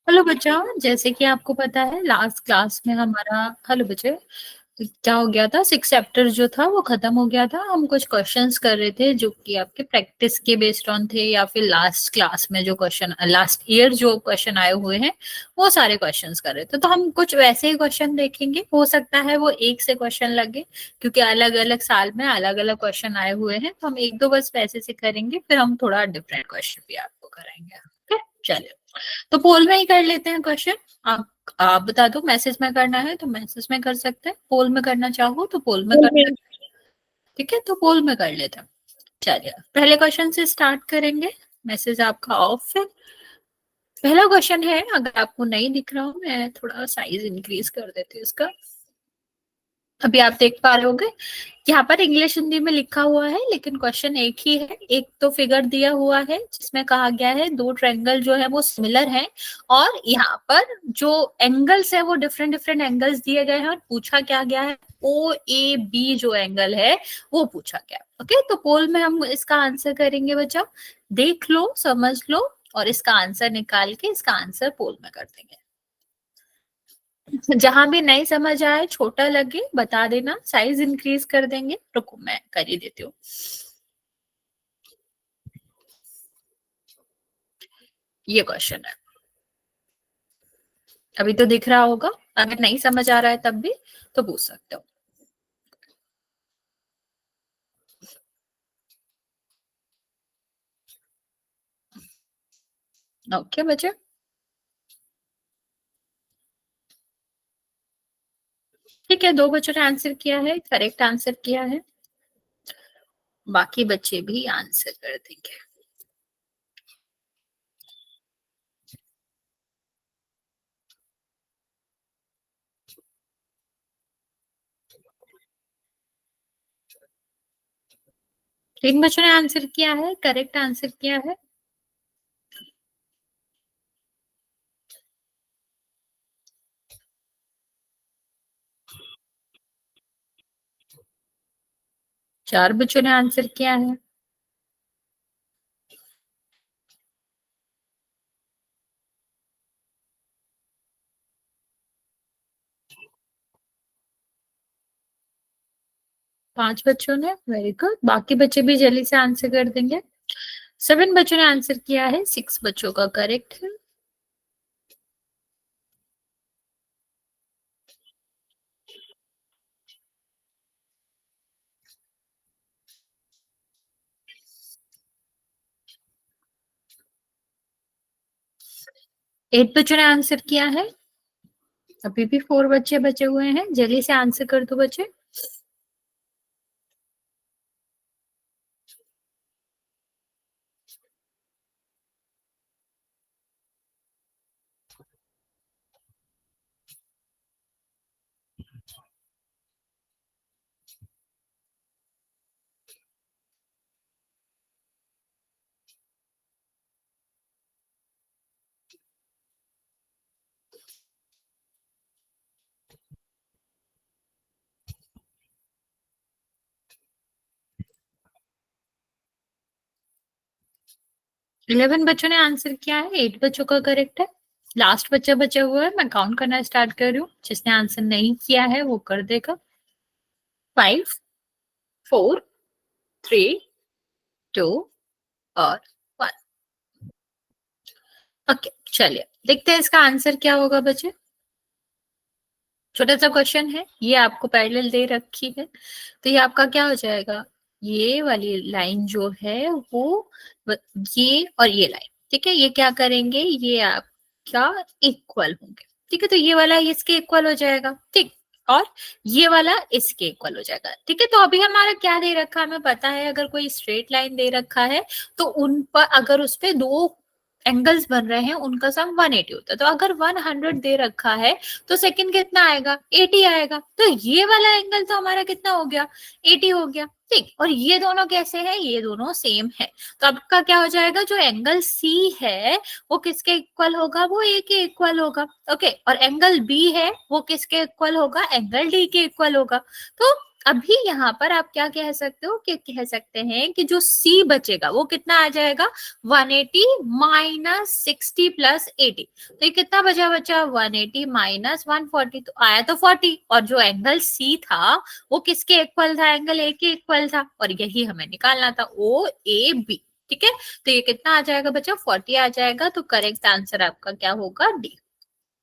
Hello बच्चा, जैसे कि आपको पता है लास्ट क्लास में हमारा हेलो बच्चे क्या हो गया था। सिक्स चैप्टर जो था वो खत्म हो गया था। हम कुछ क्वेश्चंस कर रहे थे जो कि आपके प्रैक्टिस के बेस्ड ऑन थे, या फिर लास्ट क्लास में जो क्वेश्चन लास्ट ईयर जो क्वेश्चन आए हुए हैं वो सारे क्वेश्चंस कर रहे थे। तो हम कुछ वैसे ही क्वेश्चन देखेंगे, हो सकता है वो एक से क्वेश्चन लगे क्योंकि अलग अलग साल में अलग अलग क्वेश्चन आए हुए हैं। तो हम एक दो बस वैसे से करेंगे, फिर हम थोड़ा डिफरेंट क्वेश्चन भी आपको कराएंगे। ओके, चलिए। तो पोल में ही कर लेते हैं क्वेश्चन। आप बता दो, मैसेज में करना है तो मैसेज में कर सकते हैं, पोल में करना चाहो तो पोल में कर सकते हैं। ठीक है, तो पोल में कर लेते हैं। चलिए, पहले क्वेश्चन से स्टार्ट करेंगे। मैसेज आपका ऑफ है। पहला क्वेश्चन है, अगर आपको नहीं दिख रहा हो मैं थोड़ा साइज इंक्रीज कर देती हूँ इसका। अभी आप देख पा रहे होगे यहाँ पर इंग्लिश हिंदी में लिखा हुआ है, लेकिन क्वेश्चन एक ही है। एक तो फिगर दिया हुआ है जिसमें कहा गया है दो ट्रायंगल जो है वो सिमिलर हैं, और यहाँ पर जो एंगल्स है वो डिफरेंट डिफरेंट एंगल्स दिए गए हैं, और पूछा क्या गया है ओ ए बी जो एंगल है वो पूछा गया। ओके, तो पोल में हम इसका आंसर करेंगे बच्चा। देख लो, समझ लो, और इसका आंसर निकाल के इसका आंसर पोल में कर देंगे। जहां भी नहीं समझ आए, छोटा लगे बता देना, साइज इंक्रीज कर देंगे। रुको मैं कर ही देती हूँ। ये क्वेश्चन है, अभी तो दिख रहा होगा। अगर नहीं समझ आ रहा है तब भी तो पूछ सकते हो। ओके बच्चे, ठीक है। दो बच्चों ने आंसर किया है, करेक्ट आंसर किया है। बाकी बच्चे भी आंसर कर देंगे। तीन बच्चों ने आंसर किया है, करेक्ट आंसर किया है। चार बच्चों ने आंसर किया है। पांच बच्चों ने, वेरी गुड। बाकी बच्चे भी जल्दी से आंसर कर देंगे। सेवन बच्चों ने आंसर किया है, सिक्स बच्चों का करेक्ट है। 8 बच्चों ने आंसर किया है। अभी भी फोर बच्चे बचे हुए हैं, जल्दी से आंसर कर दो बच्चे। 11 बच्चों ने आंसर किया है, 8 बच्चों का करेक्ट है। लास्ट बच्चा बचा हुआ है, मैं काउंट करना स्टार्ट कर रही हूँ। जिसने आंसर नहीं किया है वो कर देगा। 5, 4, 3, 2 और 1। ओके, चलिए देखते हैं इसका आंसर क्या होगा बच्चे। छोटा सा क्वेश्चन है, ये आपको पैरेलल दे रखी है, तो ये आपका क्या हो जाएगा। ये वाली लाइन जो है वो ये और ये लाइन, ठीक है, ये क्या करेंगे, ये आपका इक्वल होंगे। ठीक है, तो ये वाला इसके इक्वल हो जाएगा, ठीक। और ये वाला इसके इक्वल हो जाएगा, ठीक है। तो अभी हमारा क्या दे रखा है, हमें पता है अगर कोई स्ट्रेट लाइन दे रखा है तो उन पर अगर उस पे दो एंगल्स बन रहे हैं उनका सम 180 होता है। तो अगर 100 दे रखा है तो सेकंड कितना आएगा, 80 आएगा। तो ये वाला एंगल तो हमारा कितना हो गया, 80 हो गया, ठीक। और ये दोनों कैसे हैं, ये दोनों सेम है। तो आपका क्या हो जाएगा, जो एंगल सी है वो किसके इक्वल होगा, वो ए के इक्वल होगा। ओके, और एंगल बी है वो किसके इक्वल होगा, एंगल डी के इक्वल होगा। तो अभी यहाँ पर आप क्या कह सकते हो कि कह सकते हैं कि जो सी बचेगा वो कितना आ जाएगा, 180 माइनस 60 प्लस 80। तो ये कितना बचा, बचा 180 माइनस 140, तो आया तो 40। और जो एंगल सी था वो किसके इक्वल था, एंगल ए के इक्वल था, और यही हमें निकालना था, ओ ए बी। ठीक है, तो ये कितना आ जाएगा बच्चा, 40 आ जाएगा। तो करेक्ट आंसर आपका क्या होगा, डी।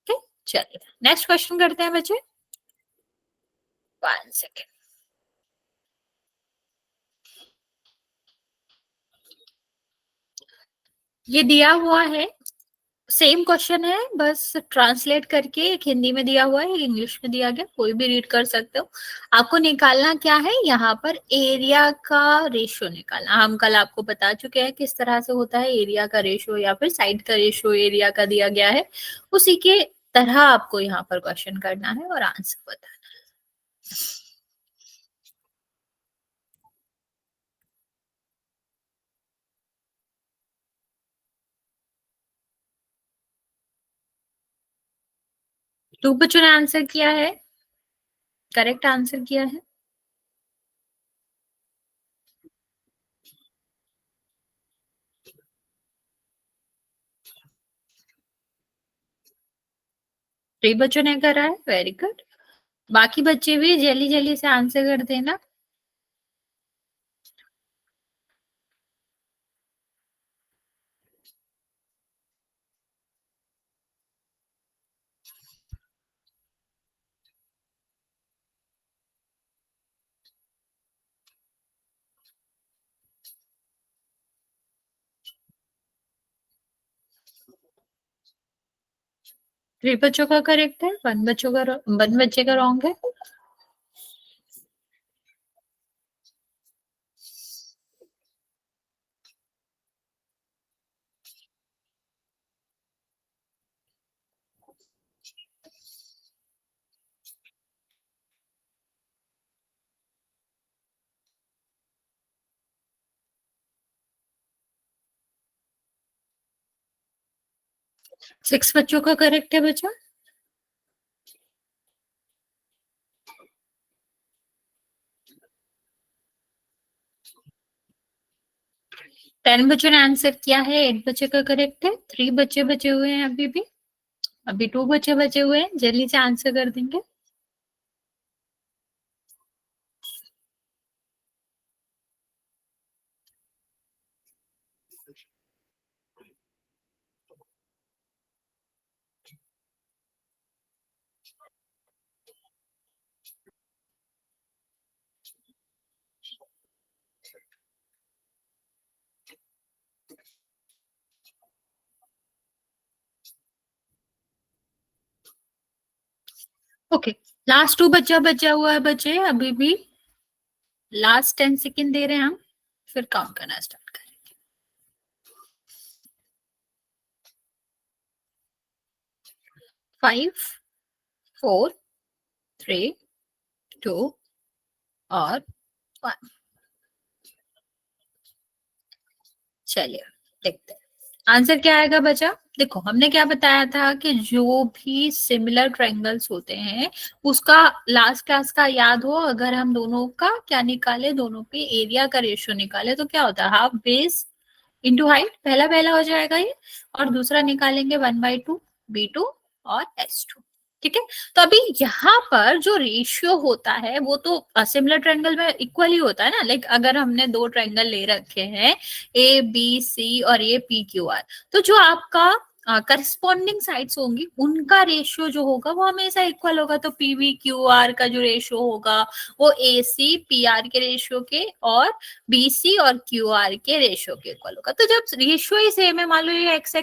ठीक, चलिए नेक्स्ट क्वेश्चन करते हैं बच्चे। 1 सेकेंड। ये दिया हुआ है, सेम क्वेश्चन है, बस ट्रांसलेट करके एक हिंदी में दिया हुआ है, एक इंग्लिश में दिया गया, कोई भी रीड कर सकते हो। आपको निकालना क्या है, यहाँ पर एरिया का रेशियो निकालना। हम कल आपको बता चुके हैं किस तरह से होता है एरिया का रेशियो, या फिर साइड का रेशियो एरिया का दिया गया है, उसी के तरह आपको यहाँ पर क्वेश्चन करना है और आंसर बताना। तो बच्चों ने आंसर किया है, करेक्ट आंसर किया है। तो बच्चों ने करा है, वेरी गुड। बाकी बच्चे भी जल्दी जल्दी से आंसर कर देना। 3 बच्चों का करेक्ट है, 1 बच्चे का रॉन्ग है। 6 बच्चों का करेक्ट है बच्चा। 10 बच्चों ने आंसर किया है, 8 बच्चे का करेक्ट है। 3 बच्चे बचे हुए हैं अभी भी, अभी 2 बच्चे बचे हुए हैं, जल्दी से आंसर कर देंगे। ओके, लास्ट 2 बच्चा बचा हुआ है बच्चे अभी भी, लास्ट 10 सेकेंड दे रहे हैं हम, फिर काउंट करना स्टार्ट करें। 5, 4, 3, 2 और 1। चलिए देखते हैं आंसर क्या आएगा बचा। देखो हमने क्या बताया था कि जो भी सिमिलर ट्रायंगल्स होते हैं उसका लास्ट क्लास का याद हो, अगर हम दोनों का क्या निकाले, दोनों के एरिया का रेशियो निकाले तो क्या होता है, हाफ बेस इंटू हाइट, पहला पहला हो जाएगा ये, और दूसरा निकालेंगे 1/2 B2 और S2। ठीक है, तो अभी यहाँ पर जो रेशियो होता है वो तो सिमिलर ट्रायंगल में इक्वल ही होता है ना। लाइक अगर हमने 2 ट्रायंगल ले रखे हैं ABC और ये PQR, तो जो आपका करस्पॉन्डिंग साइड्स होंगी उनका रेशियो जो होगा वो हमेशा इक्वल होगा। तो PVQR का जो रेशियो होगा वो AC PR के रेशियो के और BC और QR के रेशियो के इक्वल होगा। तो जब रेशियो ही सेम है, मान लो ये x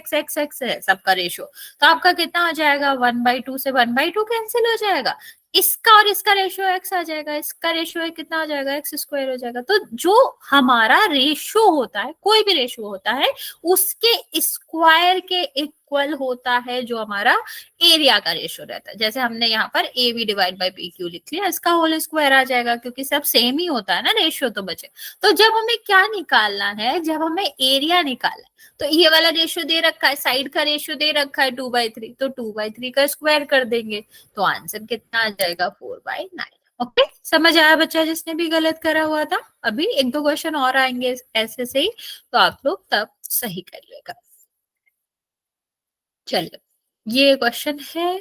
है सबका रेशियो, तो आपका कितना आ जाएगा, 1/2 से 1/2 कैंसिल हो जाएगा, इसका और इसका रेशियो x आ जाएगा, इसका रेशियो कितना हो जाएगा, x² हो जाएगा। तो जो हमारा रेशियो होता है, कोई भी रेशियो होता है, उसके स्क्वायर के इक्वल होता है जो हमारा एरिया का रेशियो रहता है। जैसे हमने यहाँ पर AB डिवाइड बाई PQ लिख लिया, इसका होल स्क्वायर आ जाएगा क्योंकि सब सेम ही होता है ना रेशियो, तो बचे। तो जब हमें क्या निकालना है, जब हमें एरिया निकालना है, तो ये वाला रेशियो दे रखा है, साइड का रेशियो दे रखा है 2/3, तो 2/3 का स्क्वायर कर देंगे, तो आंसर कितना आ जाएगा, 4/9। ओके, समझ आया बच्चा जिसने भी गलत करा हुआ था? अभी एक दो क्वेश्चन और आएंगे ऐसे से ही, तो आप लोग तब सही कर लेगा। चलिए, ये क्वेश्चन है,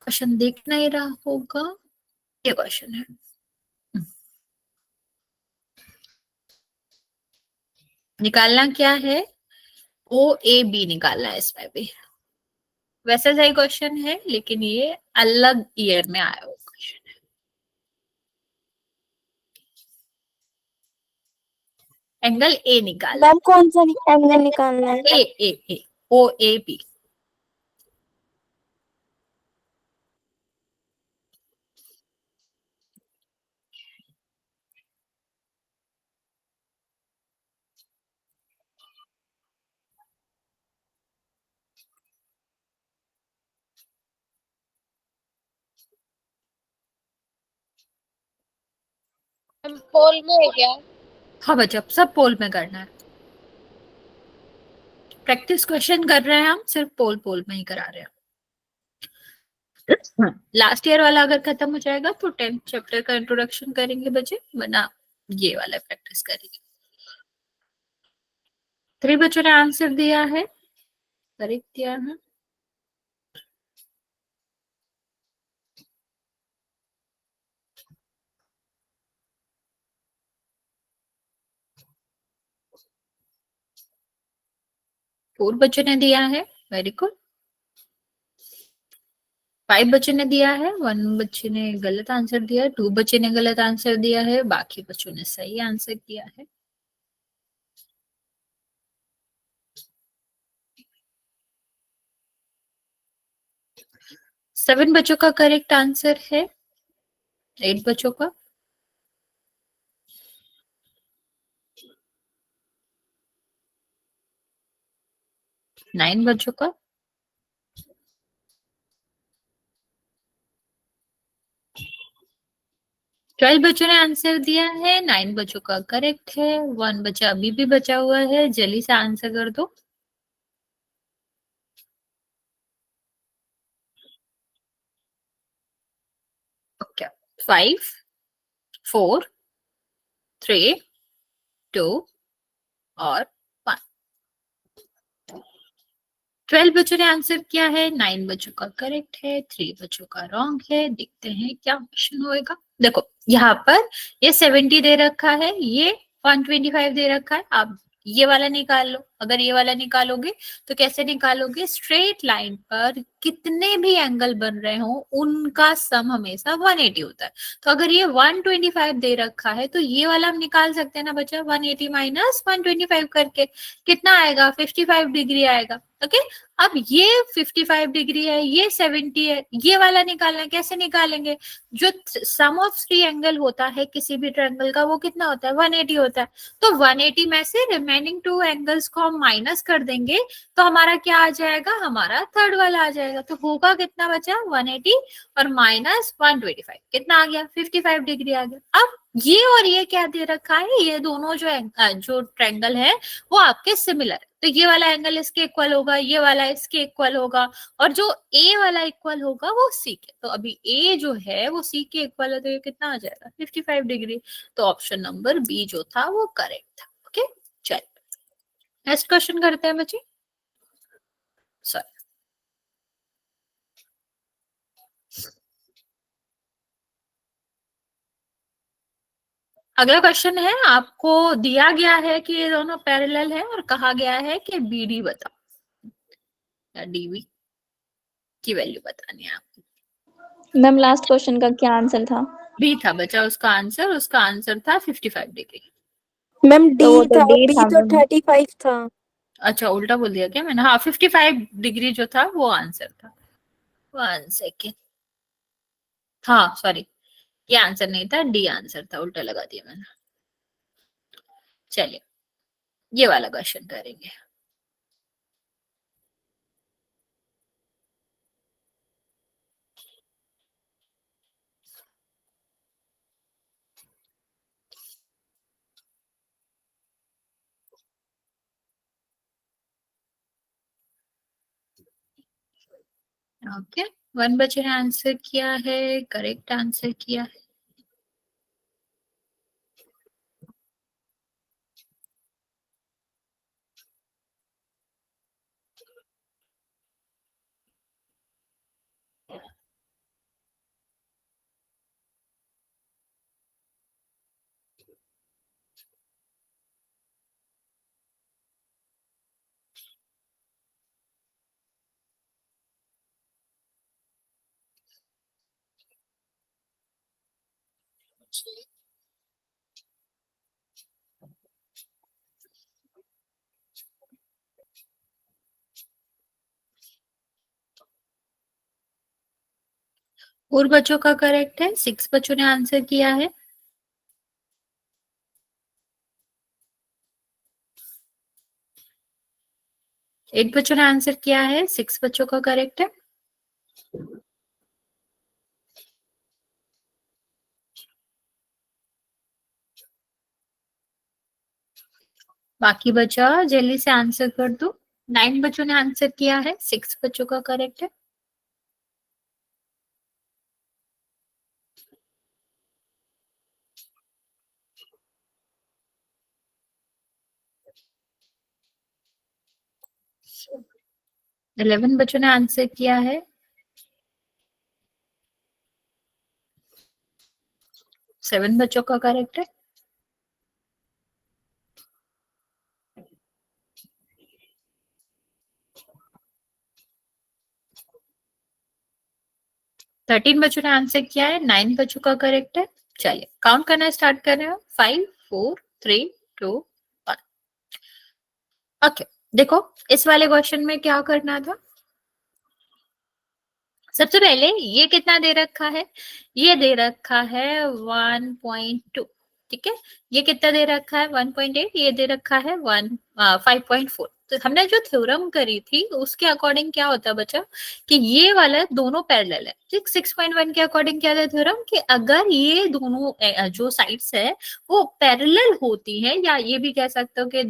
क्वेश्चन देख नहीं रहा होगा, ये क्वेश्चन है। निकालना क्या है? ओ ए बी निकालना है इसमें भी। वैसे सही क्वेश्चन है, लेकिन ये अलग ईयर में आया हुआ क्वेश्चन है। एंगल ए निकालना मैम कौन सा एंगल निकालना है? है। ए ओ ए बी। पोल में है क्या? हाँ बच्चा, सब पोल में करना है। प्रैक्टिस क्वेश्चन कर रहे हैं हम, सिर्फ पोल पोल में ही करा रहे हैं। लास्ट ईयर वाला अगर खत्म हो जाएगा तो 10th चैप्टर का इंट्रोडक्शन करेंगे बच्चे, वरना ये वाला प्रैक्टिस करेंगे। 3 बच्चों ने आंसर दिया है, करेक्ट दिया है। फोर बच्चों ने दिया है, वेरी गुड। 5 बच्चों ने दिया है, 1 बच्चे ने गलत आंसर दिया, 2 बच्चे ने गलत आंसर दिया है, बाकी बच्चों ने सही आंसर दिया है। 7 बच्चों का करेक्ट आंसर है, 8 बच्चों का। 9 बच्चों का। 12 बच्चों ने आंसर दिया है, 9 बच्चों का करेक्ट है। 1 बच्चा अभी भी बचा हुआ है, जल्दी से आंसर कर दो। ओके, 5 4 3 2 और 1। 12 बच्चों ने आंसर किया है, 9 बच्चों का करेक्ट है, 3 बच्चों का रॉन्ग है। देखते हैं क्या क्वेश्चन होएगा। देखो यहाँ पर ये 70 दे रखा है, ये 125 दे रखा है। आप ये वाला निकाल लो। अगर ये वाला निकालोगे तो कैसे निकालोगे? स्ट्रेट लाइन पर कितने भी एंगल बन रहे हो उनका सम हमेशा 180 होता है। तो अगर ये 125 दे रखा है तो ये वाला हम निकाल सकते हैं ना बच्चा, 180 माइनस 125 करके कितना आएगा? 55 डिग्री आएगा। ओके, अब ये 55 डिग्री है, ये 70 है, ये वाला निकालना है। कैसे निकालेंगे? जो सम ऑफ थ्री एंगल होता है किसी भी ट्रायंगल का, वो कितना होता है? 180 होता है। तो 180 में से रिमेनिंग टू एंगल्स को हम माइनस कर देंगे, तो हमारा क्या आ जाएगा? हमारा थर्ड वाला आ जाएगा। तो होगा कितना बचा? 180 और माइनस 125 कितना आ गया? 55 डिग्री आ गया। अब ये और ये क्या दे रखा है? ये दोनों जो ट्रायंगल है वो आपके सिमिलर है, तो ये वाला एंगल इसके इक्वल होगा, ये वाला इसके इक्वल होगा, और जो ए वाला इक्वल होगा वो सी के। तो अभी ए जो है वो सी के इक्वल है, तो ये कितना आ जाएगा? 55 डिग्री। तो ऑप्शन नंबर बी जो था वो करेक्ट था। ओके, चलिए नेक्स्ट क्वेश्चन करते हैं बच्चे। सॉरी, अगला क्वेश्चन है, आपको दिया गया है कि ये दोनों पैरेलल है और कहा गया है कि बीडी बताओ या डीवी की वैल्यू बतानी है आपको। मैम लास्ट क्वेश्चन का क्या आंसर था? बी था बचा उसका आंसर था 55 डिग्री। मैम तो वो डी तो था, डी बी था तो मैम। 35 था। अच्छा, उल्टा बोल दिया क्या मैंने? हाँ, 55 डिग्री जो था वो आंसर था। 1 सेकेंड, हाँ सॉरी, ये आंसर नहीं था, डी आंसर था, उल्टा लगा दिया मैंने। चलिए ये वाला क्वेश्चन करेंगे। ओके, 1 बच्चे ने आंसर किया है, करेक्ट आंसर किया है। और बच्चों का करेक्ट है, 6 बच्चों ने आंसर किया है। 8 बच्चों ने आंसर किया है, 6 बच्चों का करेक्ट है। बाकी बचा जल्दी से आंसर कर दो। 9 बच्चों ने आंसर किया है, 6 बच्चों का करेक्ट है। इलेवन बच्चों ने आंसर किया है, 7 बच्चों का करेक्ट है। 13 बच्चों ने आंसर किया है, 9 बच्चों का करेक्ट है। चलिए काउंट करना स्टार्ट कर रहे हो, 5 4 3 2 1। ओके, देखो इस वाले क्वेश्चन में क्या करना था। सबसे पहले ये कितना दे रखा है, ये दे रखा है 1.2, ठीक है। ये कितना दे रखा है 1.8, ये दे रखा है 5.4। तो हमने जो थ्योरम करी थी उसके अकॉर्डिंग क्या होता बचा कि ये वाला दोनों पैरेलल है, ठीक। 6.1 के अकॉर्डिंग क्या था थ्योरम कि अगर ये दोनों जो साइड्स है वो पैरेलल होती है, या ये भी कह सकते हो कि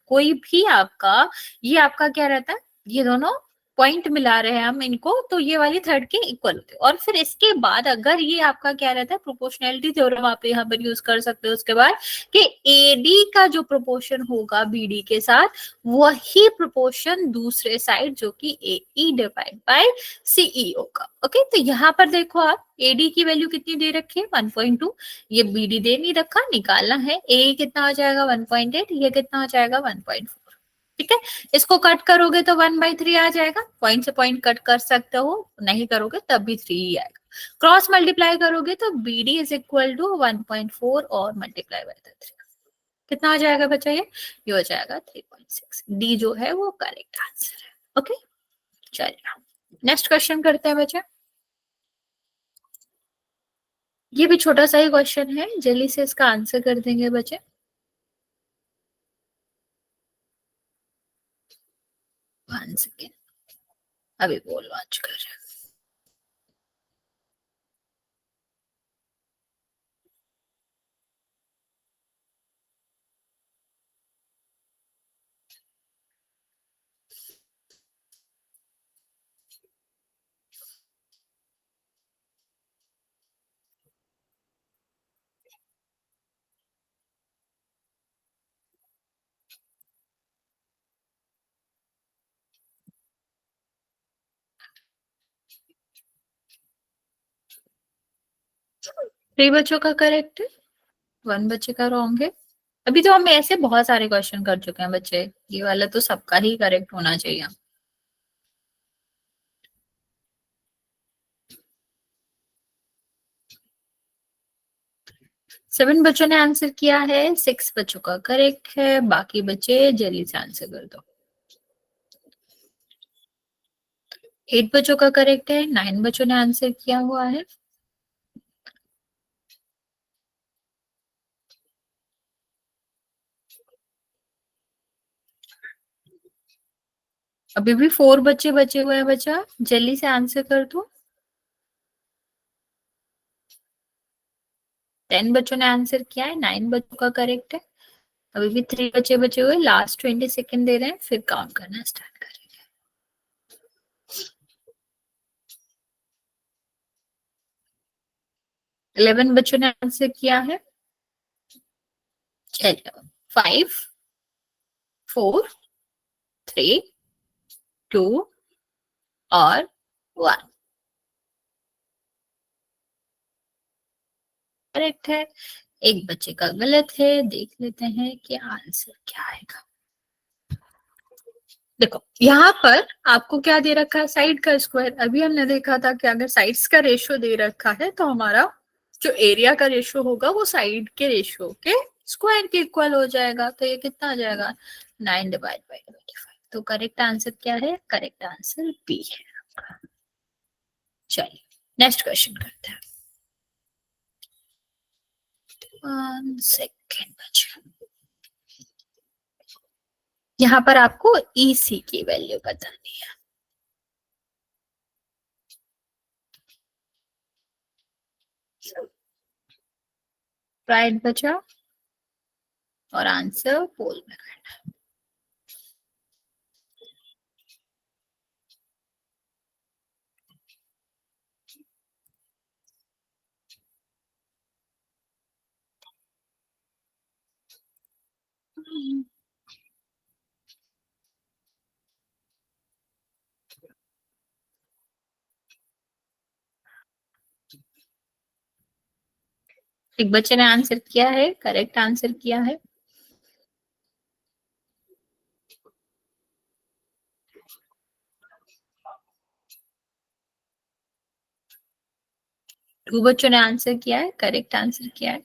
कोई भी आपका, ये आपका क्या रहता है, ये दोनों पॉइंट मिला रहे हैं हम इनको, तो ये वाली थर्ड के इक्वल होते हैं। और फिर इसके बाद अगर ये आपका क्या रहता है, प्रोपोर्शनैलिटी थ्योरम आप यहाँ पर यूज कर सकते हो उसके बाद, कि एडी का जो प्रोपोर्शन होगा बीडी के साथ, वही प्रोपोर्शन दूसरे साइड जो कि एई डिवाइड बाय सीई होगा। ओके, तो यहाँ पर देखो आप एडी की वैल्यू कितनी दे रखी है 1.2, ये बीडी दे नहीं रखा, निकालना है। ए कितना हो जाएगा 1.8, ये कितना हो जाएगा 1.4, ठीक है। इसको कट करोगे तो 1/3 आ जाएगा, पॉइंट से पॉइंट कट कर सकते हो, नहीं करोगे तब भी 3 ही आएगा। क्रॉस मल्टीप्लाई करोगे तो B D is equal to 1.4 और मल्टीप्लाई बाय 3, कितना आ जाएगा बच्चा, ये हो जाएगा 3.6। डी जो है वो करेक्ट आंसर है। ओके, चलिए नेक्स्ट क्वेश्चन करते हैं बच्चा। ये भी छोटा सा ही क्वेश्चन है, जल्दी से इसका आंसर कर देंगे बच्चे। 1 सेकेंड, अभी बोल लॉन्च कर रहे हैं। थ्री बच्चों का करेक्ट है, 1 बच्चे का रॉन्ग है। अभी तो हम ऐसे बहुत सारे क्वेश्चन कर चुके हैं बच्चे, ये वाला तो सबका ही करेक्ट होना चाहिए। 7 बच्चों ने आंसर किया है, 6 बच्चों का करेक्ट है। बाकी बच्चे जल्दी से आंसर कर दो। 8 बच्चों का करेक्ट है, 9 बच्चों ने आंसर किया हुआ है। अभी भी 4 बच्चे बचे हुए हैं बच्चा, जल्दी से आंसर कर दो। 10 बच्चों ने आंसर किया है, 9 बच्चों का करेक्ट है। अभी भी 3 बच्चे बचे हुए, लास्ट 20 सेकेंड दे रहे हैं, फिर काउंट करना स्टार्ट करेंगे। 11 बच्चों ने आंसर किया है। चलिए 5 4 3 2 और 1 करेक्ट है। एक बच्चे का गलत है, देख लेते हैं कि आंसर क्या आएगा। देखो यहाँ पर आपको क्या दे रखा है, साइड का स्क्वायर। अभी हमने देखा था कि अगर साइड्स का रेशियो दे रखा है तो हमारा जो एरिया का रेशियो होगा वो साइड के रेशियो के स्क्वायर के इक्वल हो जाएगा। तो ये कितना आ जाएगा, 9/25। तो करेक्ट आंसर क्या है, करेक्ट आंसर बी है आपका। चलिए नेक्स्ट क्वेश्चन करते हैं। 1 सेकेंड बचा। यहाँ पर आपको EC की वैल्यू बतानी है। राइट बचा और आंसर पोल में करना। एक बच्चे ने आंसर किया है, करेक्ट आंसर किया है। दो बच्चों ने आंसर किया है, करेक्ट आंसर किया है।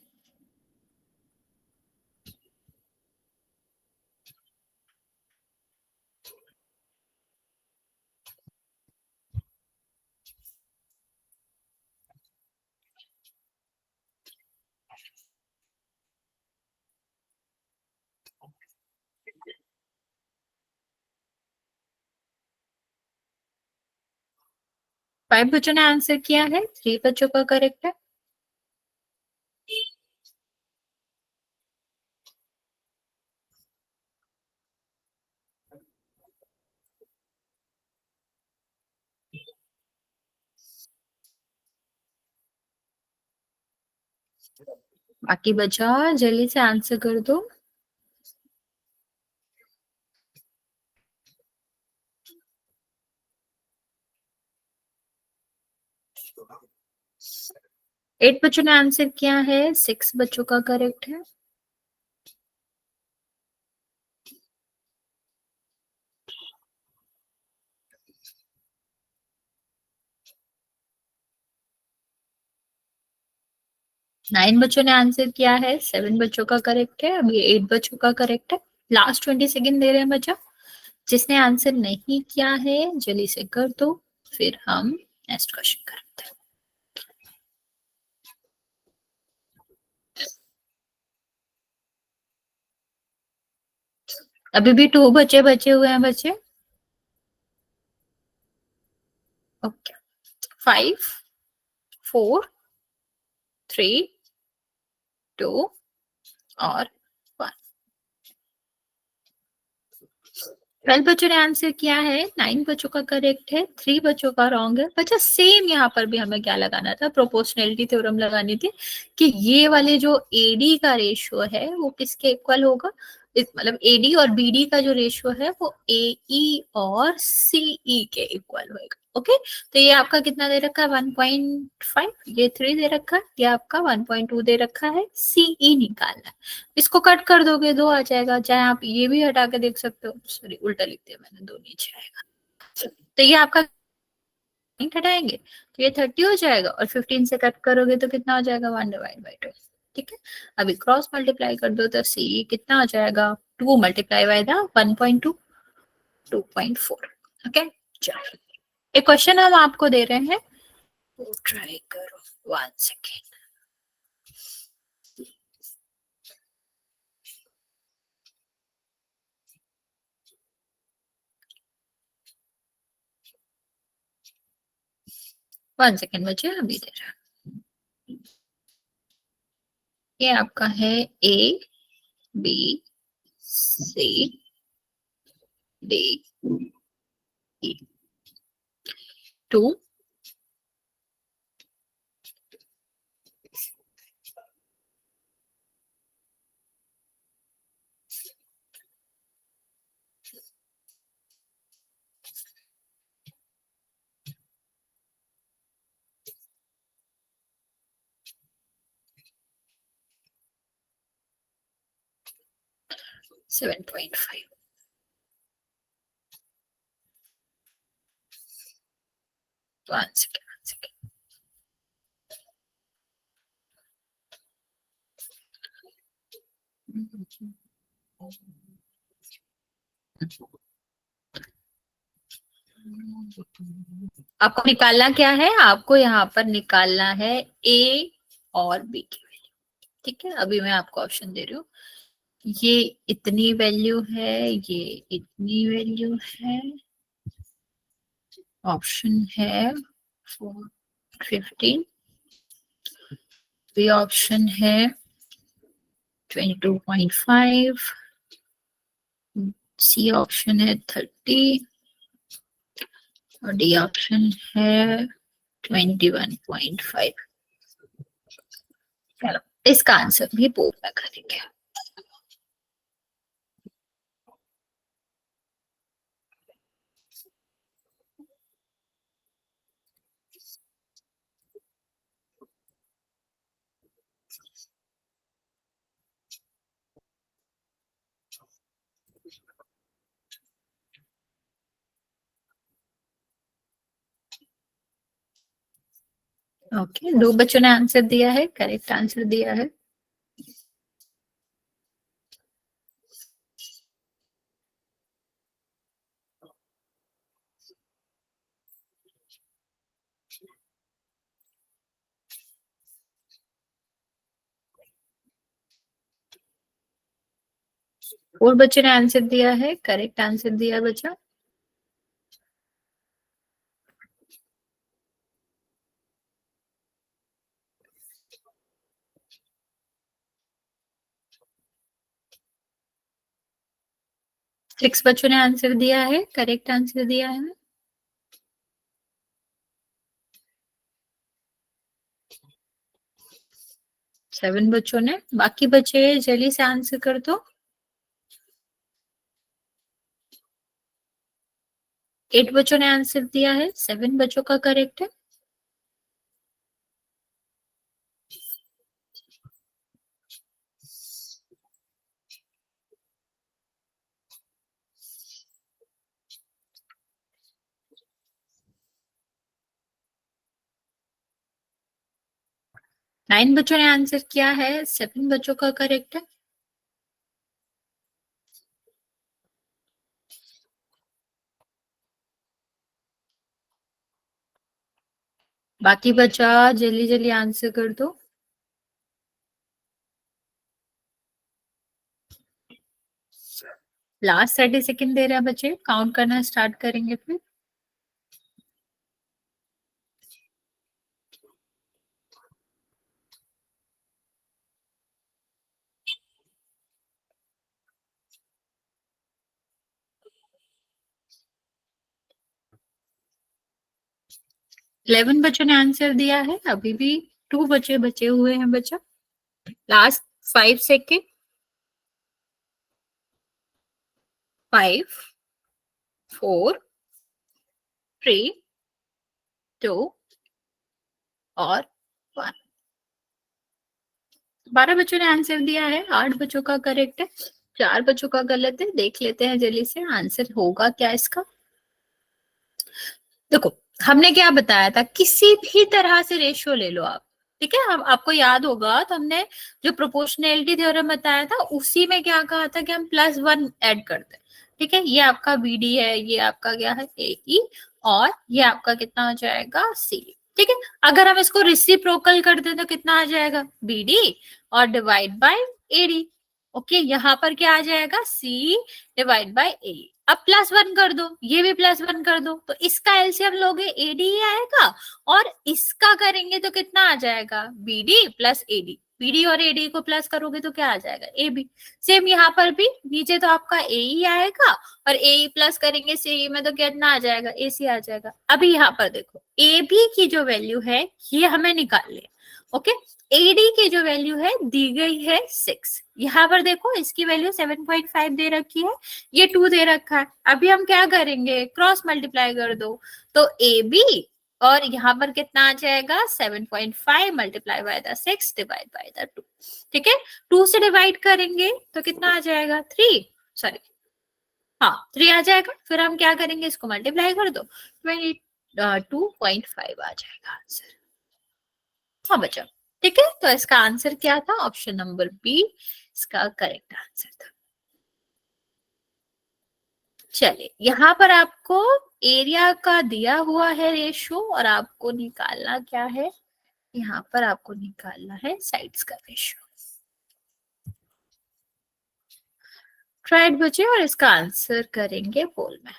फाइव बच्चों ने आंसर किया है, 3 बच्चों का करेक्ट है। बाकी बचा, जल्दी से आंसर कर दो। एट बच्चों ने आंसर किया है, 6 बच्चों का करेक्ट है। नाइन बच्चों ने आंसर किया है, 7 बच्चों का करेक्ट है। अभी 8 बच्चों का करेक्ट है। लास्ट 20 सेकेंड दे रहे हैं बच्चा। जिसने आंसर नहीं किया है जल्दी से कर दो, फिर हम नेक्स्ट क्वेश्चन करते हैं। अभी भी 2 बच्चे बचे हुए हैं बच्चे। ओके 5 4 3 2 और 1। 12 बच्चों ने आंसर किया है, 9 बच्चों का करेक्ट है, 3 बच्चों का रॉन्ग है। बच्चा सेम यहाँ पर भी हमें क्या लगाना था, प्रोपोर्शनैलिटी थ्योरम लगानी थी कि ये वाले जो एडी का रेशियो है वो किसके इक्वल होगा। मतलब एडी और बीडी का जो रेशियो है वो एई और सीई के इक्वल होगा। ओके तो ये आपका कितना दे रखा है, 1.5। ये 3 दे रखा है, ये आपका 1.2 दे रखा है। सीई निकालना है, इसको कट कर दोगे 2 आ जाएगा। चाहे आप ये भी हटा के देख सकते हो, सॉरी उल्टा लिख दिया मैंने, 2 नीचे आएगा। तो ये आपका हटाएंगे तो ये 30 हो जाएगा और 15 से कट करोगे तो कितना हो जाएगा, 1/2। ठीक है अभी क्रॉस मल्टीप्लाई कर दो तो सी कितना हो जाएगा, 2 मल्टीप्लाई बाय द 1.2 2.4। ओके चलो एक क्वेश्चन हम आपको दे रहे हैं, ट्राई करो। 1 सेकेंड। वन सेकेंड बचे, अभी दे रहा। ये आपका है A B C D E 2 7.5। One second. आपको निकालना क्या है? आपको यहाँ पर निकालना है ए और बी की वैल्यू। ठीक है, अभी मैं आपको ऑप्शन दे रही हूँ। ये इतनी वैल्यू है, ये इतनी वैल्यू है। ऑप्शन है 15, बी ऑप्शन है 22.5, सी ऑप्शन है 30 और डी ऑप्शन है 21.5। चलो, इसका आंसर भी बोर्ड में करेंगे। ओके, दो बच्चों ने आंसर दिया है, करेक्ट आंसर दिया है। और बच्चों ने आंसर दिया है, करेक्ट आंसर दिया बच्चा। सिक्स बच्चों ने आंसर दिया है, करेक्ट आंसर दिया है। सेवन बच्चों ने, बाकी बच्चे जल्दी से आंसर कर दो। 8 बच्चों ने आंसर दिया है, 7 बच्चों का करेक्ट है। नाइन बच्चों ने आंसर किया है, 7 बच्चों का करेक्ट है। बाकी बच्चा जल्दी जल्दी आंसर कर दो। लास्ट 30 सेकेंड दे रहा है बच्चे, काउंट करना स्टार्ट करेंगे फिर। इलेवन बच्चों ने आंसर दिया है, अभी भी 2 बच्चे बचे हुए हैं बच्चा। Last 5 second. 5, 4, 3, 2 और 1। 12 बच्चों ने आंसर दिया है, 8 बच्चों का करेक्ट है, 4 बच्चों का गलत है। देख लेते हैं जल्दी से आंसर होगा क्या इसका। देखो, हमने क्या बताया था, किसी भी तरह से रेशियो ले लो आप। ठीक है, हम आपको याद होगा तो हमने जो प्रोपोर्शनैलिटी थ्योरम बताया था उसी में क्या कहा था कि हम +1 ऐड करते हैं। ठीक है, ये आपका बीडी है, ये आपका क्या है एई, और ये आपका कितना हो जाएगा सी। ठीक है, अगर हम इसको रेसिप्रोकल कर दें तो कितना आ जाएगा बीडी और डिवाइड बाय एडी। ओके, यहाँ पर क्या आ जाएगा सी डिवाइड बाय ए। अब +1 कर दो, ये भी +1 कर दो, तो इसका एलसीएम लोगे एडी ही आएगा, और इसका करेंगे तो कितना आ जाएगा बीडी प्लस एडी। बीडी और एडी को प्लस करोगे तो क्या आ जाएगा ए बी। सेम यहाँ पर भी नीचे तो आपका ए ही आएगा, और ए प्लस करेंगे सी में तो कितना आ जाएगा ए सी आ जाएगा। अभी यहाँ पर देखो ए बी की जो वैल्यू है ये हमें निकालनी है। ओके, एडी की जो वैल्यू है दी गई है 6। यहाँ पर देखो इसकी वैल्यू 7.5 दे रखी है, ये 2 दे रखा है। अभी हम क्या करेंगे, क्रॉस मल्टीप्लाई कर दो, तो ए बी और यहाँ पर कितना आ जाएगा 7.5 multiply by the 6 divide by the 2। ठीक है, 2 से डिवाइड करेंगे तो कितना आ जाएगा 3, सॉरी, हाँ 3 आ जाएगा। फिर हम क्या करेंगे, इसको मल्टीप्लाई कर दो, 22.5 आ जाएगा आंसर। हाँ बच्चा, ठीक है। तो इसका आंसर क्या था, ऑप्शन नंबर बी इसका करेक्ट आंसर था। चलिए, यहाँ पर आपको एरिया का दिया हुआ है रेशो, और आपको निकालना क्या है, यहाँ पर आपको निकालना है साइड्स का रेशो। ट्राइड बचे, और इसका आंसर करेंगे पोल में।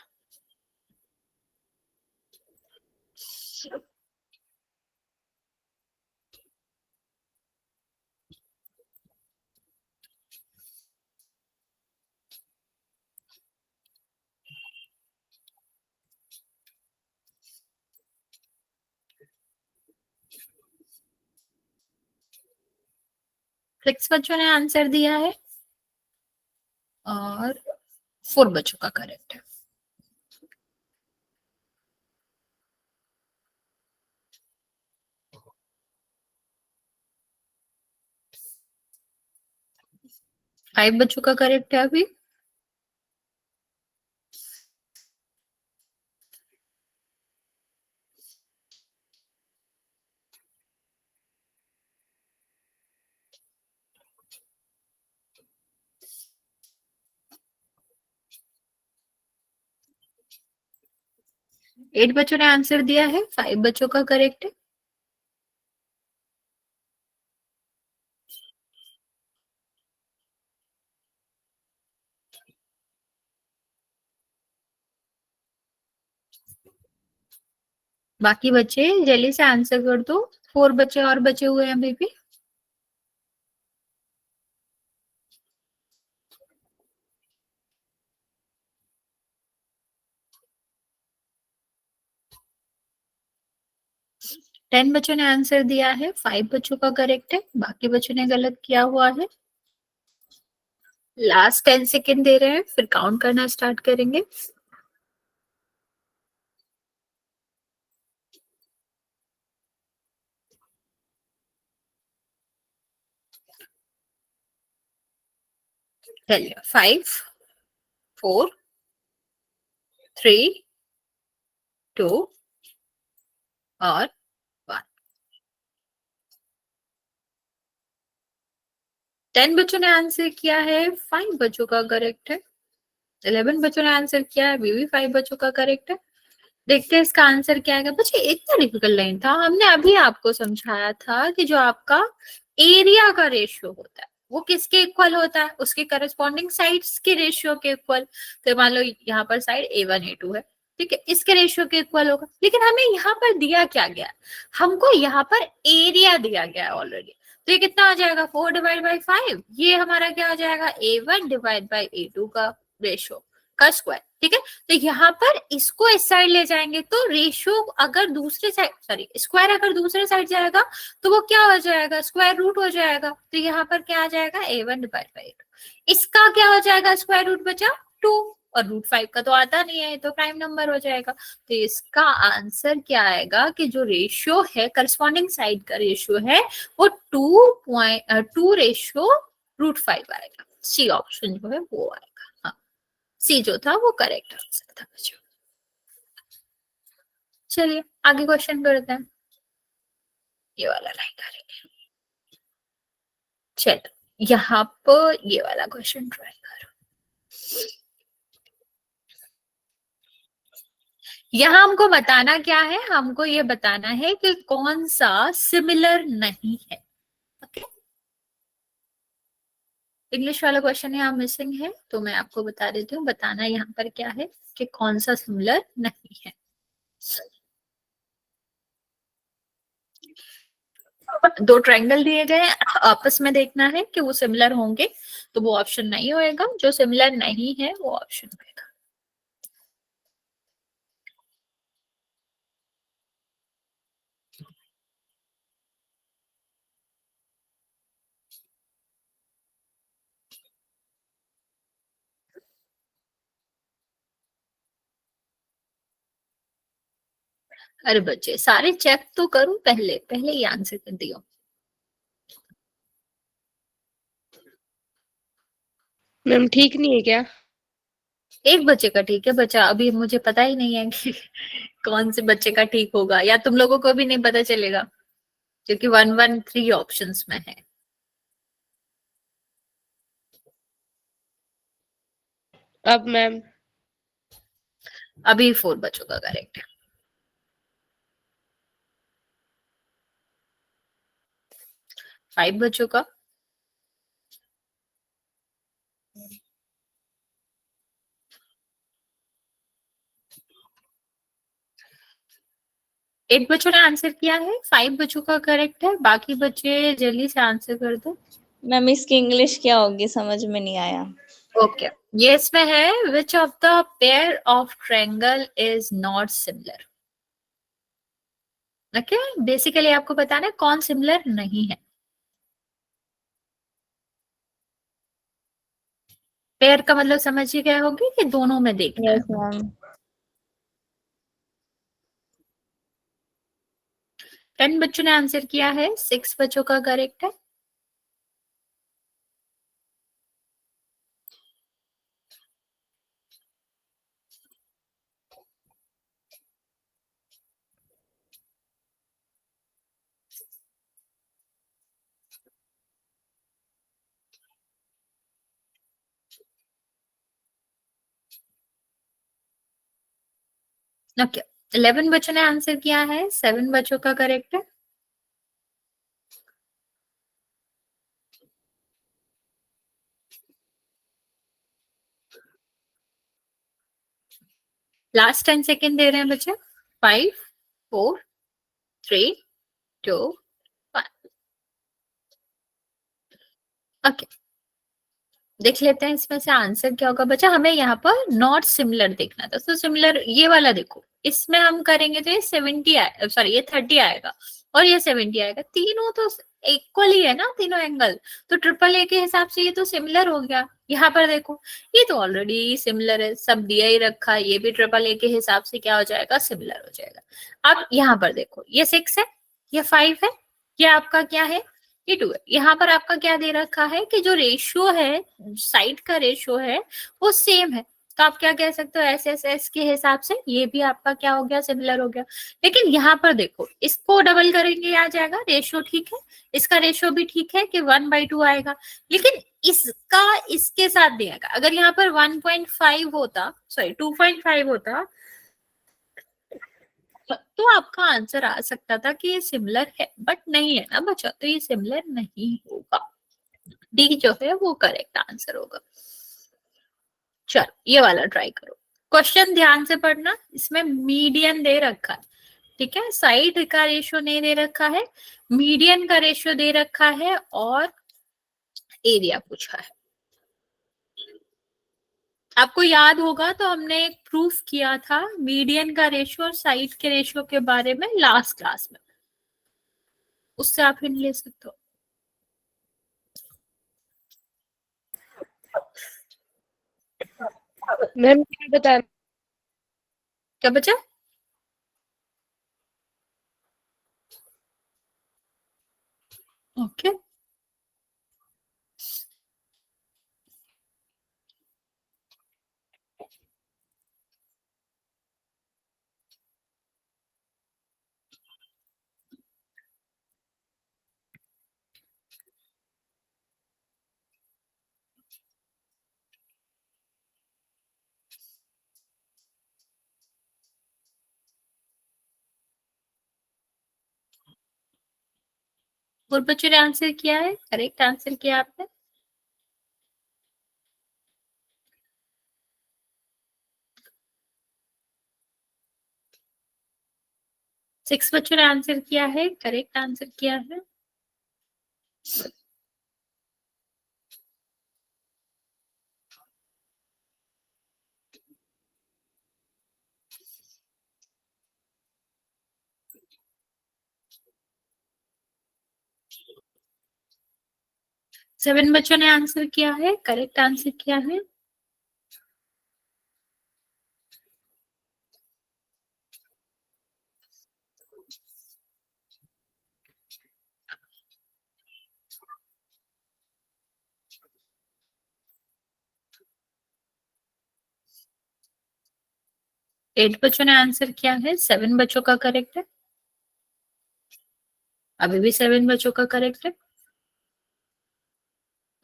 सिक्स बच्चों ने आंसर दिया है, और 4 बच्चों का करेक्ट है। फाइव बच्चों का करेक्ट है अभी। एट बच्चों ने आंसर दिया है, 5 बच्चों का करेक्ट है। बाकी बच्चे जल्दी से आंसर कर दो, 4 बच्चे और बचे हुए हैं अभी भी। टेन बच्चों ने आंसर दिया है, 5 बच्चों का करेक्ट है, बाकी बच्चों ने गलत किया हुआ है। लास्ट 10 सेकेंड दे रहे हैं, फिर काउंट करना स्टार्ट करेंगे। चलिए, 5, 4, 3, 2 और 1। 10 बच्चों ने आंसर किया है, 5 बच्चों का करेक्ट है। 11 बच्चों ने आंसर किया है, भी 5 बच्चों का करेक्ट है। देखते हैं इसका आंसर क्या आएगा। बच्चे इतना डिफिकल्ट नहीं था, हमने अभी आपको समझाया था कि जो आपका एरिया का रेशियो होता है वो किसके इक्वल होता है, उसके करस्पॉन्डिंग साइड्स के रेशियो के इक्वल। तो मान लो यहाँ पर साइड A1 A2 है, ठीक है, इसके रेशियो के इक्वल होगा। लेकिन हमें यहाँ पर दिया क्या गया, हमको यहाँ पर एरिया दिया गया है ऑलरेडी। तो ये कितना आ जाएगा, 4/5। ये हमारा क्या आ जाएगा, A1/A2 का रेशियो का स्क्वायर, ठीक है। तो यहाँ पर इसको इस साइड ले जाएंगे तो रेशियो अगर दूसरे साइड, सॉरी स्क्वायर अगर दूसरे साइड जाएगा तो वो क्या हो जाएगा, स्क्वायर रूट हो जाएगा। तो यहाँ पर क्या आ जाएगा, A1/2। इसका क्या हो जाएगा, स्क्वायर रूट बचा 2, और रूट 5 का तो आता नहीं है, तो प्राइम नंबर हो जाएगा। तो इसका आंसर क्या आएगा कि जो रेशियो है, करस्पॉन्डिंग साइड का रेशियो है वो 2:2 आएगा। सी ऑप्शन जो है वो आएगा। हाँ, सी जो था वो करेक्ट आंसर था बच्चों। चलिए आगे क्वेश्चन करते हैं, ये वाला लाइन करेंगे। चलो यहाँ पर ये वाला क्वेश्चन ट्राई करो। यहाँ हमको बताना क्या है, हमको ये बताना है कि कौन सा सिमिलर नहीं है। ओके, इंग्लिश वाला क्वेश्चन यहाँ मिसिंग है, तो मैं आपको बता देती हूँ। बताना यहाँ पर क्या है कि कौन सा सिमिलर नहीं है। दो ट्रायंगल दिए गए, आपस में देखना है कि वो सिमिलर होंगे, तो वो ऑप्शन नहीं होएगा। जो सिमिलर नहीं है वो ऑप्शन होएगा। अरे बच्चे सारे चेक तो करो, पहले पहले ही आंसर कर दियो। मैम ठीक नहीं है क्या? एक बच्चे का ठीक है बच्चा, अभी मुझे पता ही नहीं है कि कौन से बच्चे का ठीक होगा, या तुम लोगों को भी नहीं पता चलेगा क्योंकि 113 ऑप्शंस में है। अब मैम अभी 4 बच्चों का करेक्ट है। 5 बच्चों का, एट बच्चों ने आंसर किया है, 5 बच्चों का करेक्ट है। बाकी बच्चे जल्दी से आंसर कर दो। मैम इसकी इंग्लिश क्या होगी, समझ में नहीं आया। ओके, ये इसमें है which of the pair of triangle is not similar. Okay, basically आपको बताना है कौन सिमिलर नहीं है। पेयर का मतलब समझ ही गए होगी कि दोनों में देखना है। Yes ma'am. 10 बच्चों ने आंसर किया है, 6 बच्चों का करेक्ट है। ओके, 11 बच्चों ने आंसर किया है, 7 बच्चों का करेक्ट है। लास्ट 10 सेकेंड दे रहे हैं बच्चे। 5, 4, 3, 2, 1। ओके, देख लेते हैं इसमें से आंसर क्या होगा बच्चा। हमें यहाँ पर नॉट सिमिलर देखना था, तो सिमिलर ये वाला देखो, इसमें हम करेंगे तो ये 70 सॉरी ये 30 आएगा और ये 70 आएगा। तीनों तो इक्वल ही है ना, तीनों एंगल, तो ट्रिपल ए के हिसाब से ये तो सिमिलर हो गया। यहाँ पर देखो, ये तो ऑलरेडी सिमिलर है, सब दिया ही रखा है, ये भी ट्रिपल ए के हिसाब से क्या हो जाएगा, सिमिलर हो जाएगा। अब यहाँ पर देखो, ये 6 है, ये 5 है, ये आपका क्या है, ये 2 है। यहाँ पर आपका क्या दे रखा है कि जो रेशियो है, साइड का रेशियो है, वो सेम है। तो आप क्या कह सकते हो, एस एस एस के हिसाब से ये भी आपका क्या हो गया, सिमिलर हो गया। लेकिन यहाँ पर देखो, इसको डबल करेंगे आ जाएगा, रेशियो ठीक है, इसका रेशियो भी ठीक है कि 1/2 आएगा। लेकिन इसका इसके साथ देगा, अगर यहाँ पर 1.5 होता, सॉरी 2.5 होता, तो आपका आंसर आ सकता था कि ये सिमिलर है, बट नहीं है ना बच्चा, तो ये सिमिलर नहीं होगा। डी जो है वो करेक्ट आंसर होगा। चलो ये वाला ट्राई करो। क्वेश्चन ध्यान से पढ़ना, इसमें मीडियन दे रखा है, ठीक है, साइड का रेशियो नहीं दे रखा है, मीडियन का रेशियो दे रखा है और एरिया पूछा है। आपको याद होगा तो हमने एक प्रूफ किया था मीडियन का रेशियो और साइड के रेशियो के बारे में लास्ट क्लास में, उससे आप हिंट ले सकते हो। मैम क्या बताना? क्या बचा? ओके, और बच्चों ने आंसर किया है, करेक्ट आंसर किया आपने। सिक्स बच्चों ने आंसर किया है, करेक्ट आंसर किया है। सेवन बच्चों ने आंसर किया है, करेक्ट आंसर किया है। 8 बच्चों ने आंसर किया है, 7 बच्चों का करेक्ट है। अभी भी 7 बच्चों का करेक्ट है।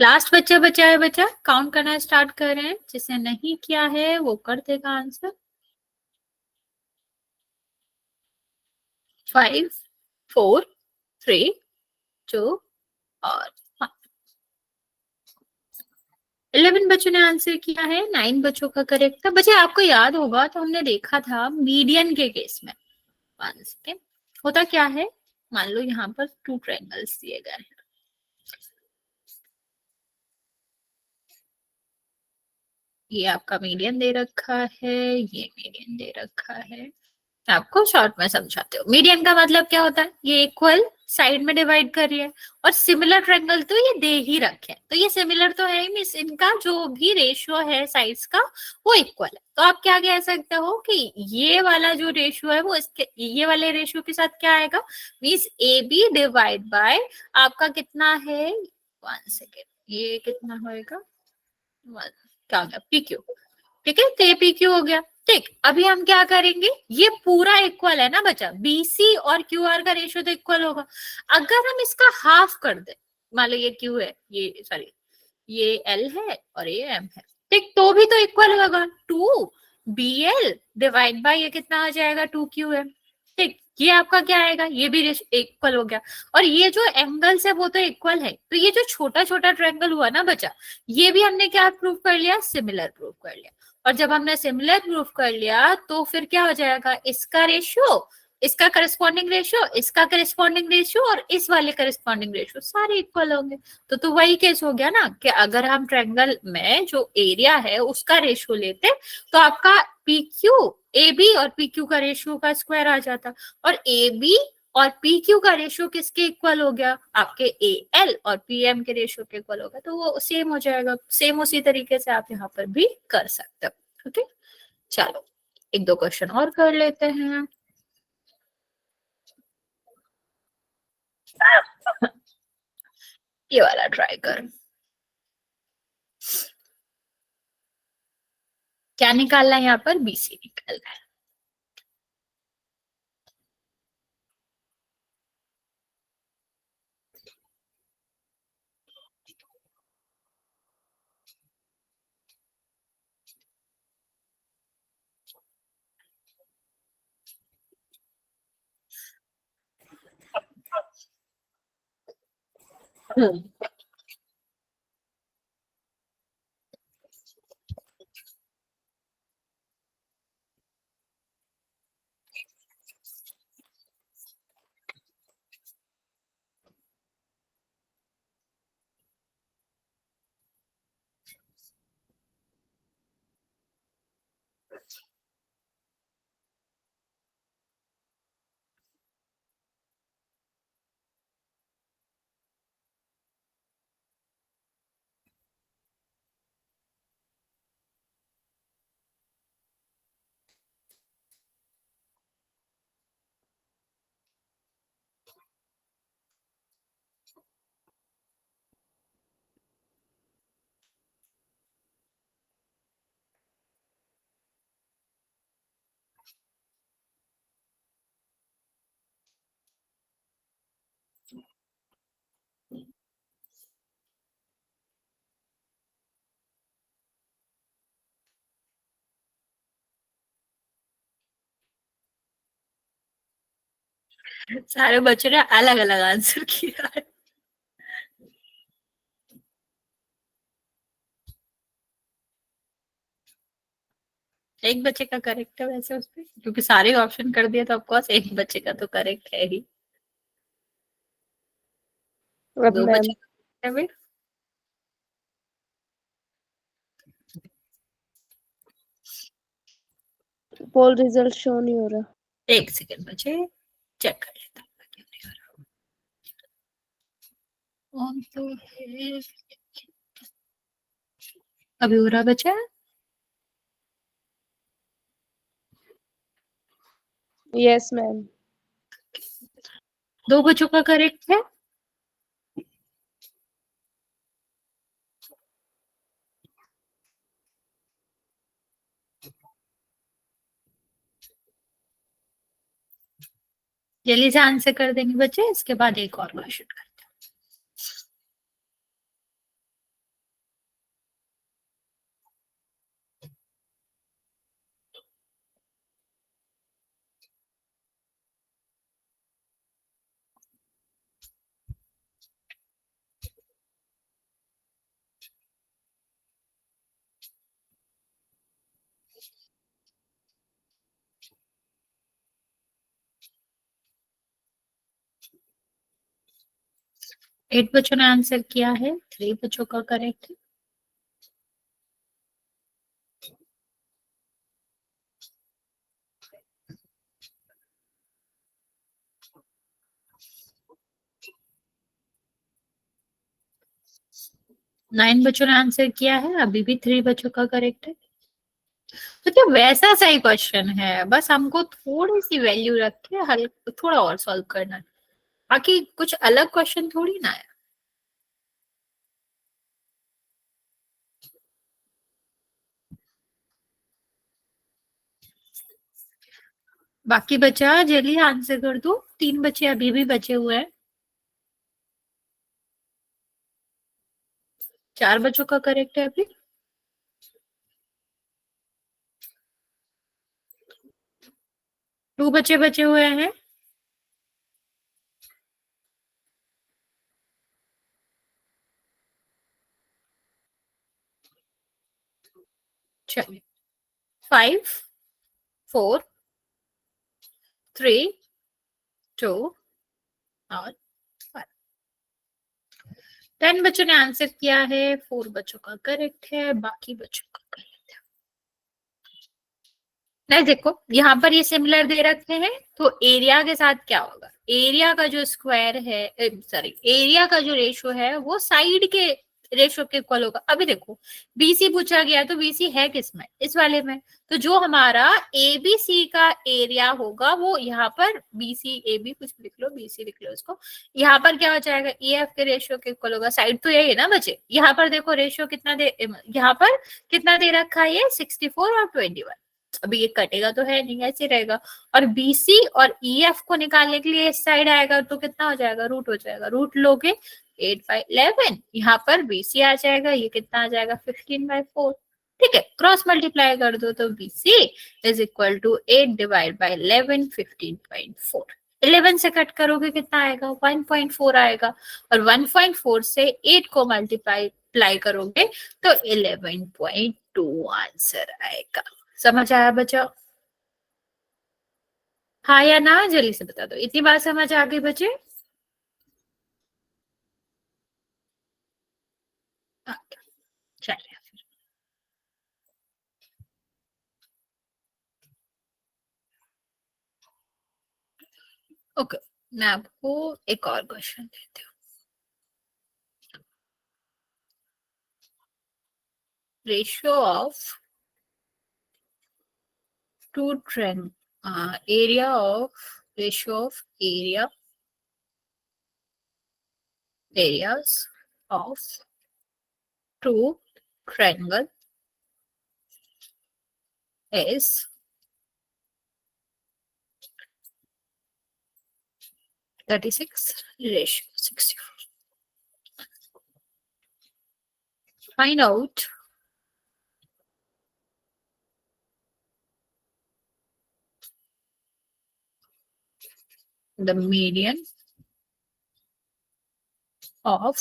लास्ट बच्चा बचा है, बच्चा काउंट करना स्टार्ट कर रहे हैं, जिसने नहीं किया है वो कर देगा आंसर। 5 4 3 2 और 11 बच्चों ने आंसर किया है, 9 बच्चों का करेक्ट था। बच्चे आपको याद होगा तो हमने देखा था मीडियन के केस में, वन सेकेंड, होता क्या है, मान लो यहाँ पर 2 ट्रायंगल्स दिए गए हैं, ये आपका मीडियन दे रखा है, ये मीडियन दे रखा है। आपको शॉर्ट में समझाते हो, मीडियन का मतलब क्या होता है, ये इक्वल साइड में डिवाइड कर रही है, और सिमिलर ट्रायंगल तो ये दे ही रखे हैं, तो ये सिमिलर तो है ही, मींस इनका जो भी रेशियो है साइड्स का वो इक्वल है। तो आप क्या कह सकते हो कि ये वाला जो रेशियो है वो इसके ये वाले रेशियो के साथ क्या आएगा, means A B divide by आपका कितना है, वन सेकेंड, ये कितना होएगा, क्या हो गया, पी क्यू। ठीक है, तो ये पी क्यू हो गया। ठीक, अभी हम क्या करेंगे, ये पूरा इक्वल है ना बच्चा, बीसी और क्यू आर का रेशियो तो इक्वल होगा। अगर हम इसका हाफ कर दे, मान लो ये क्यू है, ये सॉरी ये एल है और ये एम है, ठीक, तो भी तो इक्वल होगा, 2 BL डिवाइड बाय ये कितना आ जाएगा, 2 QM। ठीक, ये आपका क्या आएगा, ये भी इक्वल हो गया, और ये जो एंगल्स है वो तो इक्वल है, तो ये जो छोटा छोटा ट्रायंगल हुआ ना बच्चा, ये भी हमने क्या प्रूव कर लिया, सिमिलर प्रूव कर लिया। और जब हमने सिमिलर प्रूफ कर लिया तो फिर क्या हो जाएगा, इसका रेशियो, इसका करस्पॉन्डिंग रेशियो, इसका करस्पॉन्डिंग रेशियो और इस वाले करस्पॉन्डिंग रेशियो सारे इक्वल होंगे। तो वही केस हो गया ना कि अगर हम ट्रायंगल में जो एरिया है उसका रेशियो लेते तो आपका पी क्यू ए बी और पी क्यू का रेशियो का स्क्वायर आ जाता, और ए बी और पी क्यू का रेशियो किसके इक्वल हो गया, आपके ए एल और पी एम के रेशियो के इक्वल होगा, तो वो सेम हो जाएगा। सेम उसी तरीके से आप यहाँ पर भी कर सकते हो। ओके, चलो एक दो क्वेश्चन और कर लेते हैं। ये वाला ट्राई कर, क्या निकालना है यहाँ पर, बीसी निकालना है। सारे बच्चों ने अलग अलग आंसर किया है। एक बच्चे का करेक्ट है वैसे उसपे, क्योंकि सारे ऑप्शन कर दिए तो ऑफकोर्स एक बच्चे का तो करेक्ट है ही। अब दो मैम बच्चे का है भाई। पोल रिजल्ट शो नहीं हो रहा। एक सेकेंड बच्चे चेक कर लेता हूँ। ऑन तो है, अभी हो रहा बच्चा, यस मैम। 2 बच्चों का करेक्ट है। जल्दी से आंसर कर देंगे बच्चे, इसके बाद एक और क्वेश्चन करते हैं। 8 बच्चों ने आंसर किया है, 3 बच्चों का करेक्ट है। नाइन बच्चों ने आंसर किया है, अभी भी 3 बच्चों का करेक्ट है। तो वैसा सही क्वेश्चन है, बस हमको थोड़ी सी वैल्यू रख के हल थोड़ा और सॉल्व करना है, बाकी कुछ अलग क्वेश्चन थोड़ी ना है। बाकी बचा जल्दी आंसर कर दो, 3 बच्चे अभी भी बचे हुए हैं। 4 बच्चों का करेक्ट है अभी। 2 बच्चे बचे हुए हैं। चलिए 5 4 3 2 और 1। 10 बच्चों ने आंसर किया है, 4 बच्चों का करेक्ट है, बाकी बच्चों का करेक्ट है। नहीं देखो यहाँ पर ये सिमिलर दे रखे हैं, तो एरिया के साथ क्या होगा, एरिया का जो स्क्वायर है, सॉरी एरिया का जो रेशो है वो साइड के रेशो के इक्वल होगा। अभी देखो बीसी पूछा गया, तो बीसी है किसमें, इस वाले में, तो जो हमारा एबीसी का एरिया होगा वो यहाँ पर बीसी एबी कुछ लिख लो, बीसी लिख लो इसको, यहाँ पर क्या हो जाएगा, ईएफ के रेशियो के इक्वल होगा। साइड तो यही है ना बच्चे, यहाँ पर देखो रेशियो कितना दे, यहाँ पर कितना दे रखा है, ये 64 और 21। अभी ये कटेगा तो है नहीं, ऐसे रहेगा। और बीसी और ईएफ को निकालने के लिए इस साइड आएगा तो कितना हो जाएगा, रूट हो जाएगा, रूट लोगे 8/11, यहाँ पर बीसी आ जाएगा, ये कितना आ जाएगा 15/4। ठीक है, क्रॉस मल्टीप्लाई कर दो तो बीसी इज इक्वल टू 8/11 15/4। 11 से कट करोगे कितना आएगा, 1.4 आएगा, और 1.4 से 8 को मल्टीप्लाई करोगे तो 11.2 आंसर आएगा। समझ आया बच्चा, हाँ या ना, जल्दी से बता दो, इतनी बात समझ आ गई बच्चे। चलिए ओके, मैं आपको एक और क्वेश्चन देती हूँ। Ratio of two triangle area of ratio of areas of two triangle is 36:64. Find out the median of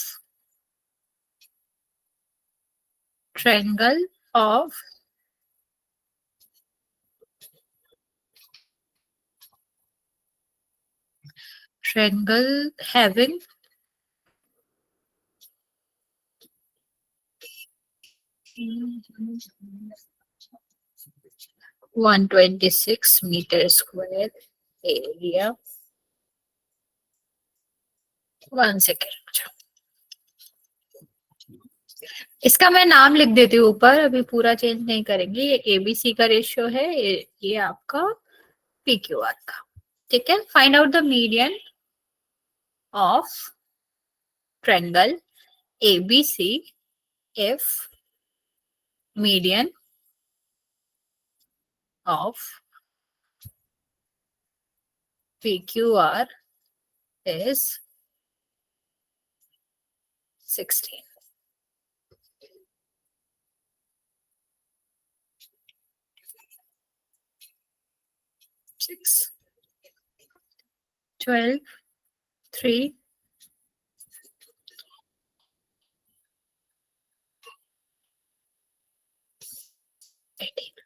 triangle of triangle having 126 meter square area. 1 second, इसका मैं नाम लिख देती हूँ ऊपर, अभी पूरा चेंज नहीं करेंगे। ये एबीसी का रेशियो है, ये आपका पीक्यूआर का। ठीक है, find out the median of triangle ABC if median of PQR is 16. 6, 12, 3, 18.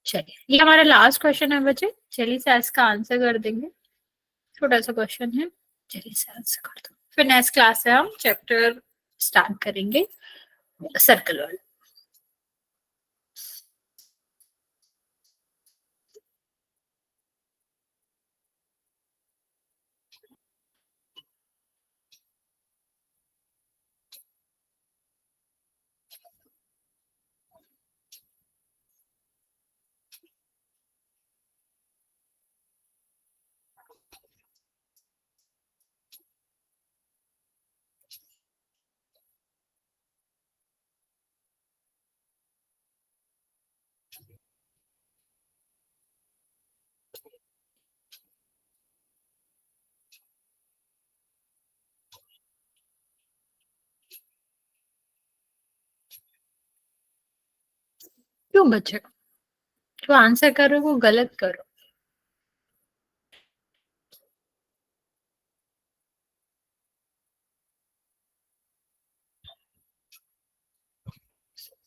चलिए, ये हमारा लास्ट क्वेश्चन है बच्चे। चलिए से इसका आंसर कर देंगे। छोटा सा क्वेश्चन है, चलिए से आंसर कर दो। फिर नेक्स्ट क्लास से हम चैप्टर स्टार्ट करेंगे सर्कल वाला। क्यों बच्चे, जो आंसर करो वो गलत करो।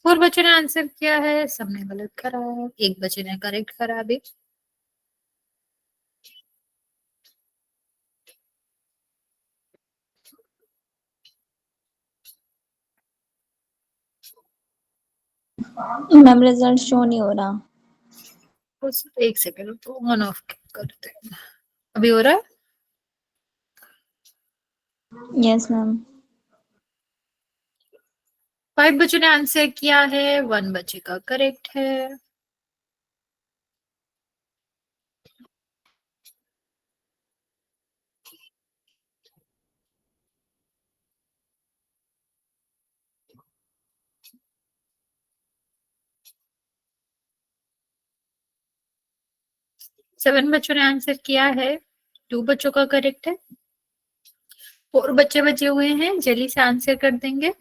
और बच्चों ने आंसर किया है, सबने गलत करा है, एक बच्चे ने करेक्ट करा भी। मैम रिजल्ट शो नहीं हो रहा। बस एक सेकंड तो ऑन ऑफ करते हैं। अभी हो रहा है? Yes ma'am. 5 बच्चों ने आंसर किया है, 1 बच्चे का करेक्ट है। सेवन बच्चों ने आंसर किया है, 2 बच्चों का करेक्ट है। 4 बच्चे बचे हुए हैं, जल्दी से आंसर कर देंगे।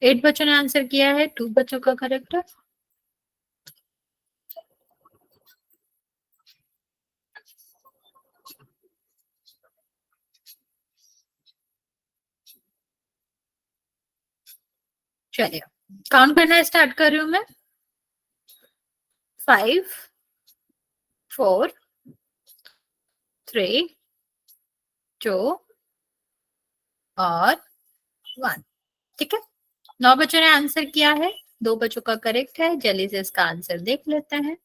एट बच्चों ने आंसर किया है, 2 बच्चों का करेक्ट है। चलिए काउंट करना स्टार्ट कर रही हूँ मैं। 5, 4, 3, 2 और 1। ठीक है, 9 बच्चों ने आंसर किया है, 2 बच्चों का करेक्ट है। जल्दी से इसका आंसर देख लेते हैं।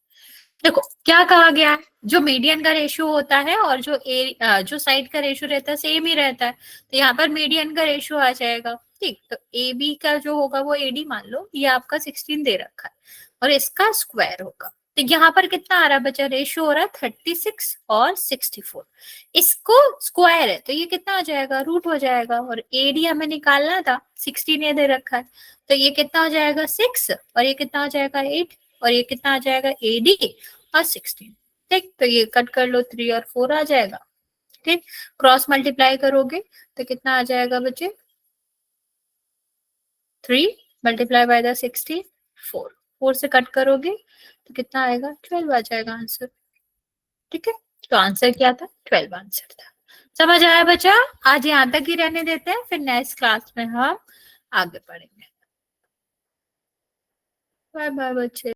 देखो क्या कहा गया है, जो मीडियन का रेशियो होता है और जो साइड का रेशियो रहता है सेम ही रहता है, तो यहाँ पर मीडियन का रेशियो आ जाएगा। ठीक, तो ए बी का जो होगा वो एडी मान लो, ये आपका 16 दे रखा है और इसका स्क्वायर होगा। तो यहाँ पर कितना आ रहा है बच्चा, रेशियो हो रहा है 36 और 64। इसको स्क्वायर है तो ये कितना आ जाएगा, रूट हो जाएगा। और एडी हमें निकालना था, 16 ये दे रखा है, तो ये कितना हो जाएगा 6 और ये कितना हो जाएगा 8 और ये कितना आ जाएगा एडी और 16। ठीक, तो ये कट कर लो, 3 और 4 आ जाएगा। ठीक, क्रॉस मल्टीप्लाई करोगे तो कितना आ जाएगा बच्चे, 3 मल्टीप्लाई बाय द 16, 4। 4 से कट करोगे तो कितना आएगा, 12 आ जाएगा आंसर। ठीक है, तो आंसर क्या था, 12 आंसर था। समझ आया बच्चा? आज यहाँ तक ही रहने देते हैं, फिर नेक्स्ट क्लास में हम आगे पढ़ेंगे। बाय बाय बच्चे।